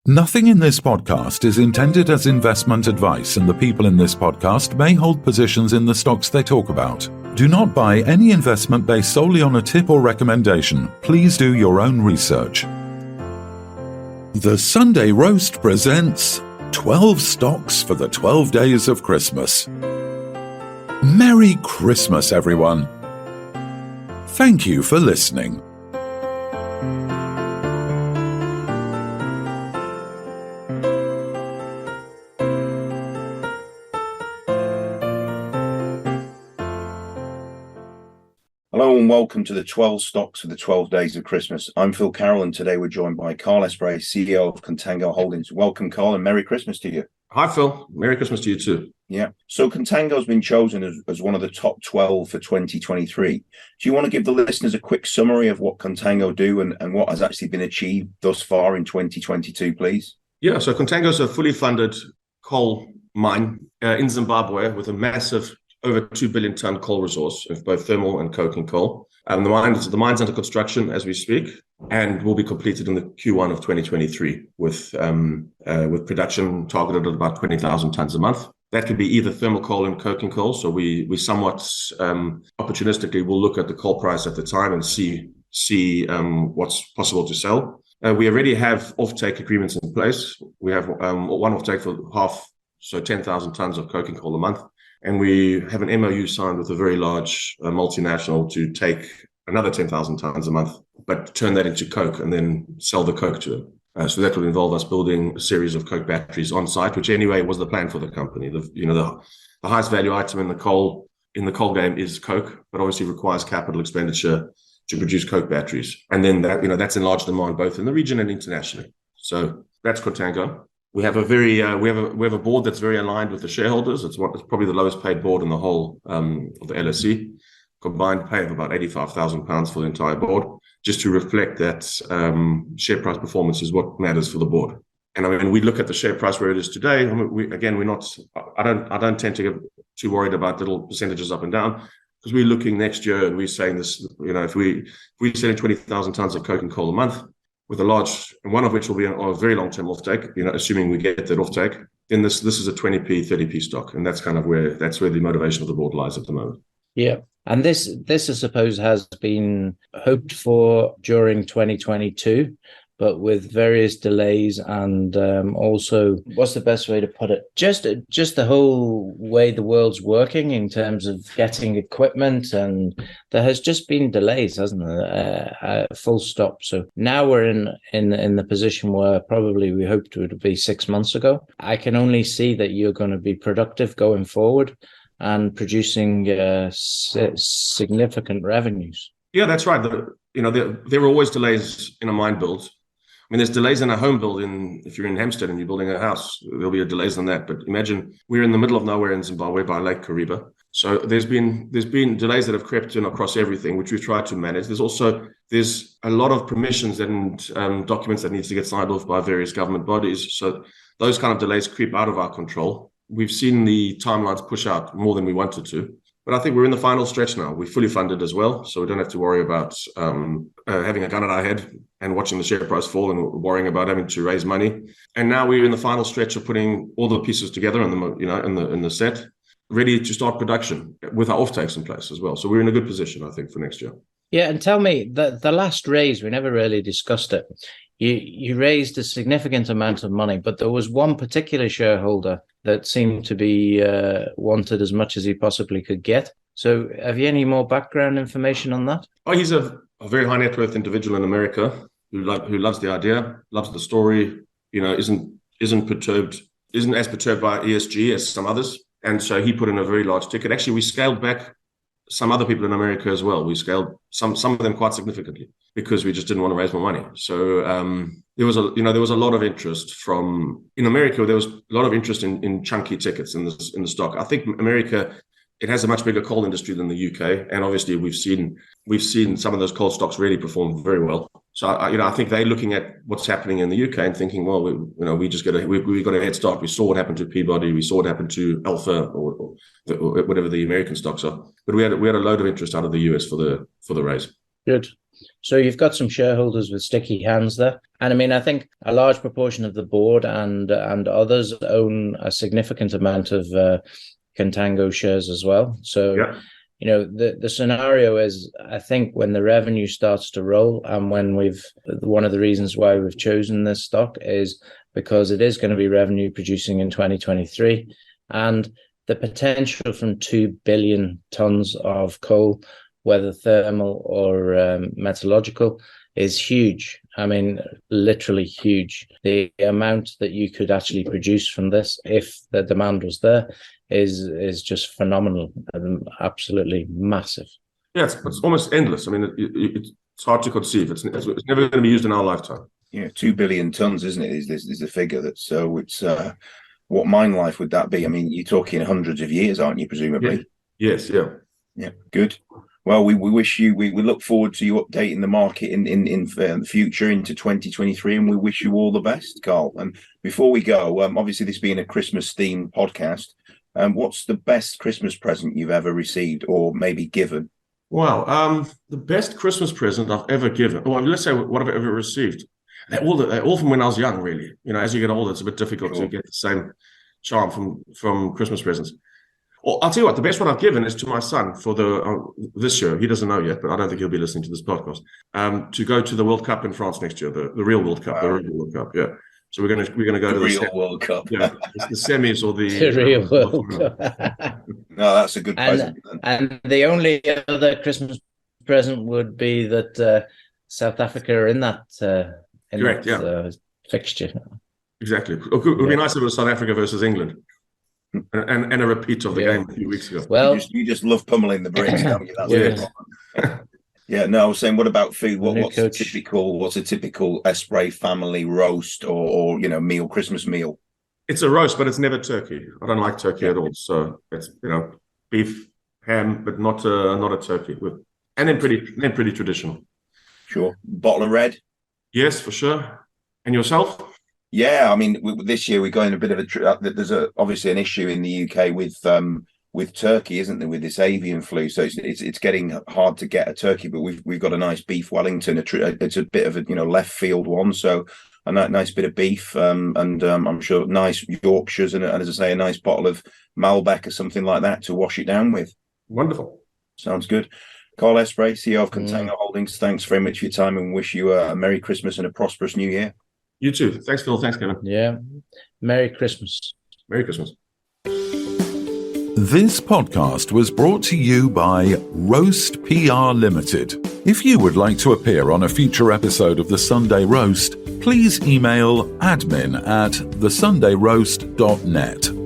Nothing in this podcast is intended as investment advice, and the people in this podcast may hold positions in the stocks they talk about. Do not buy any investment based solely on a tip or recommendation. Please do your own research. The Sunday Roast presents 12 Stocks for the 12 Days of Christmas. Merry Christmas, everyone. Thank you for listening. Hello and welcome to the 12 Stocks for the 12 Days of Christmas. I'm Phil Carroll and today we're joined by Carl Esprey, CEO of Contango Holdings. Welcome, Carl, and Merry Christmas to you. Hi, Phil. Merry Christmas to you too. Yeah. So Contango's been chosen as one of the top 12 for 2023. Do you want to give the listeners a quick summary of what Contango do and what has actually been achieved thus far in 2022, please? Yeah, so Contango is a fully funded coal mine in Zimbabwe with a massive over 2 billion ton coal resource of both thermal and coking coal. The mine's under construction as we speak and will be completed in the Q1 of 2023 with production targeted at about 20,000 tons a month. That could be either thermal coal and coking coal. So we somewhat opportunistically will look at the coal price at the time and see what's possible to sell. We already have offtake agreements in place. We have one offtake for half, so 10,000 tons of coking coal a month. And we have an MOU signed with a very large multinational to take another 10,000 tons a month, but turn that into coke and then sell the coke to them. So that will involve us building a series of coke batteries on site, which anyway was the plan for the company. The highest value item in the coal game is coke, but obviously requires capital expenditure to produce coke batteries. And then that's in large demand both in the region and internationally. So that's Contango. We have we have a board that's very aligned with the shareholders. It's probably the lowest paid board in the whole of the LSE. Combined pay of about £85,000 for the entire board, just to reflect that share price performance is what matters for the board. And I mean, we look at the share price where it is today. I mean, I don't tend to get too worried about little percentages up and down, because we're looking next year and we're saying this. If we're selling 20,000 tons of coke and coal a month, with a large, and one of which will be a very long-term offtake, assuming we get that offtake, then this is a 20p, 30p stock. And that's kind of where the motivation of the board lies at the moment. Yeah. And this, I suppose, has been hoped for during 2022, but with various delays and also, what's the best way to put it? Just the whole way the world's working in terms of getting equipment, and there has just been delays, hasn't there? Full stop. So now we're in the position where probably we hoped it would be 6 months ago. I can only see that you're going to be productive going forward and producing significant revenues. Yeah, that's right. There were always delays in a mine build. I mean, there's delays in a home build. If you're in Hampstead and you're building a house, there'll be delays on that. But imagine we're in the middle of nowhere in Zimbabwe by Lake Kariba. So there's been delays that have crept in across everything, which we've tried to manage. There's a lot of permissions and documents that needs to get signed off by various government bodies. So those kind of delays creep out of our control. We've seen the timelines push out more than we wanted to. But I think we're in the final stretch now. We're fully funded as well, so we don't have to worry about having a gun at our head and watching the share price fall and worrying about having to raise money. And now we're in the final stretch of putting all the pieces together in the set, ready to start production with our offtakes in place as well. So we're in a good position, I think, for next year. Yeah, and tell me, the last raise, we never really discussed it. You raised a significant amount of money, but there was one particular shareholder that seemed to be wanted as much as he possibly could get. So have you any more background information on that? Oh, he's a very high net worth individual in America who loves the idea, loves the story, isn't as perturbed by ESG as some others. And so he put in a very large ticket. Actually, we scaled back some other people in America as well. We scaled some of them quite significantly because we just didn't want to raise more money. So there was a lot of interest in America. There was a lot of interest in chunky tickets in the stock. I think America, it has a much bigger coal industry than the UK, and obviously we've seen some of those coal stocks really perform very well. So I think they're looking at what's happening in the UK and thinking, well, we got a head start. We saw what happened to Peabody, we saw what happened to Alpha or whatever the American stocks are. But we had a load of interest out of the US for the raise. Good. So you've got some shareholders with sticky hands there. And I mean, I think a large proportion of the board and others own a significant amount of Contango shares as well. So, you know, the scenario is, I think when the revenue starts to roll, and when one of the reasons why we've chosen this stock is because it is going to be revenue producing in 2023. And the potential from 2 billion tons of coal, whether thermal or metallurgical, is huge. I mean, literally huge. The amount that you could actually produce from this, if the demand was there, is just phenomenal and absolutely massive. Yeah, it's almost endless. I mean, it's hard to conceive. It's never going to be used in our lifetime. Yeah, 2 billion tons, isn't it? Is the figure that's so? It's what mine life would that be? I mean, you're talking hundreds of years, aren't you? Presumably. Yeah. Yes. Yeah. Yeah. Good. Well, we wish you. We look forward to you updating the market in the future into 2023, and we wish you all the best, Carl. And before we go, obviously this being a Christmas themed podcast, what's the best Christmas present you've ever received or maybe given? Wow. The best Christmas present I've ever given. Well, let's say what I've ever received. They're all from when I was young, really. You know, as you get older, it's a bit difficult to get the same charm from Christmas presents. Well, I'll tell you what, the best one I've given is to my son for this year. He doesn't know yet, but I don't think he'll be listening to this podcast. To go to the World Cup in France next year, the real World Cup, the real World Cup. Yeah. So we're gonna go to the real World Cup. Yeah, it's the semis or the real World Cup. No, that's a good present. And the only other Christmas present would be that South Africa are in that. Correct. Fixture. Exactly. It would be nice if it was South Africa versus England. And a repeat of the game a few weeks ago. Well, you just love pummeling the Brits, don't you? That's yeah. No, I was saying, what about food? What's a typical Esprey family roast or you know Christmas meal? It's a roast, but it's never turkey. I don't like turkey at all. So it's beef, ham, but not a turkey. And then pretty traditional. Sure. Bottle of red. Yes, for sure. And yourself? Yeah, I mean, this year we're going a bit of there's obviously an issue in the UK with turkey, isn't there, with this avian flu? So it's getting hard to get a turkey, but we've got a nice beef Wellington. It's a bit of a left field one, so a nice bit of beef, and I'm sure nice Yorkshires and as I say, a nice bottle of Malbec or something like that to wash it down with. Wonderful, sounds good. Carl Esprey, CEO of Contango Holdings, thanks very much for your time and wish you a Merry Christmas and a prosperous New Year. You too. Thanks, Phil. Thanks, Kevin. Yeah. Merry Christmas. Merry Christmas. This podcast was brought to you by Roast PR Limited. If you would like to appear on a future episode of The Sunday Roast, please email admin@thesundayroast.net.